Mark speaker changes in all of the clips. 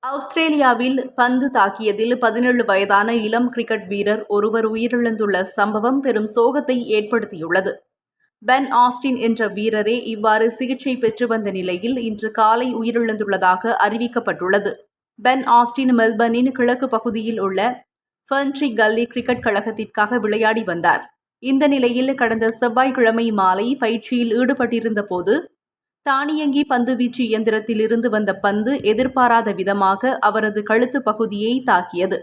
Speaker 1: ஆஸ்திரேலியாவில் பந்து தாக்கியதில் 17 வயதான இளம் கிரிக்கெட் வீரர் ஒருவர் உயிரிழந்துள்ள சம்பவம் பெரும் சோகத்தை ஏற்படுத்தியுள்ளது. பென் ஆஸ்டின் என்ற வீரரே இவ்வாறு சிகிச்சை பெற்று வந்த நிலையில் இன்று காலை உயிரிழந்துள்ளதாக அறிவிக்கப்பட்டுள்ளது. பென் ஆஸ்டின் மெல்பர்னின் கிழக்கு பகுதியில் உள்ள ஃபெர்ன்ட்ரி கல்லி கிரிக்கெட் கழகத்திற்காக விளையாடி வந்தார். இந்த நிலையில் கடந்த செவ்வாய்க்கிழமை மாலை பயிற்சியில் ஈடுபட்டிருந்த போது தானியங்கி பந்துவீச்சு இயந்திரத்தில் இருந்து வந்த பந்து எதிர்பாராத விதமாக அவரது கழுத்து பகுதியை தாக்கியது.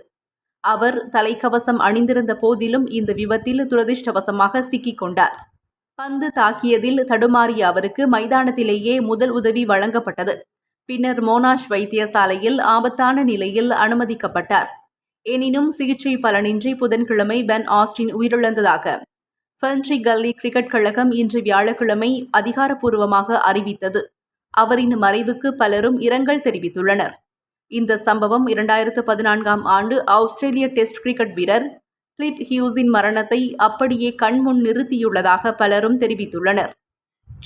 Speaker 1: அவர் தலைக்கவசம் அணிந்திருந்த போதிலும் இந்த விபத்தில் துரதிர்ஷ்டவசமாக சிக்கிக் கொண்டார். பந்து தாக்கியதில் தடுமாறிய அவருக்கு மைதானத்திலேயே முதல் உதவி வழங்கப்பட்டது. பின்னர் மோனாஷ் வைத்தியசாலையில் ஆபத்தான நிலையில் அனுமதிக்கப்பட்டார். எனினும் சிகிச்சை பலனின்றி புதன்கிழமை பென் ஆஸ்டின் உயிரிழந்ததாக ஃபெர்ன்ட்ரி கல்லி கிரிக்கெட் கழகம் இன்று வியாழக்கிழமை அதிகாரப்பூர்வமாக அறிவித்தது. அவரின் மறைவுக்கு பலரும் இரங்கல் தெரிவித்துள்ளனர். இந்த சம்பவம் 2014ஆம் ஆண்டு ஆஸ்திரேலிய டெஸ்ட் கிரிக்கெட் வீரர் கிளிப் ஹியூஸின் மரணத்தை அப்படியே கண்முன் நிறுத்தியுள்ளதாக பலரும் தெரிவித்துள்ளனர்.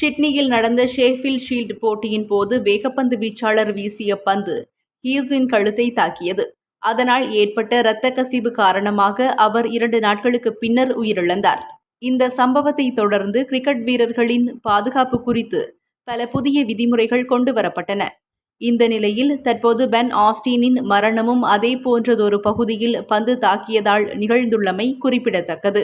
Speaker 1: சிட்னியில் நடந்த ஷேஃபீல்ட் ஷீல்டு போட்டியின் போது வேகப்பந்து வீச்சாளர் வீசிய பந்து ஹியூஸின் கழுத்தை தாக்கியது. அதனால் ஏற்பட்ட இரத்த கசிவு காரணமாக அவர் 2 நாட்களுக்கு பின்னர் உயிரிழந்தார். இந்த சம்பவத்தை தொடர்ந்து கிரிக்கெட் வீரர்களின் பாதுகாப்பு குறித்து பல புதிய விதிமுறைகள் கொண்டு வரப்பட்டன. இந்த நிலையில் தற்போது பென் ஆஸ்டினின் மரணமும் அதே போன்றதொரு பகுதியில் பந்து தாக்கியதால் நிகழ்ந்துள்ளமை குறிப்பிடத்தக்கது.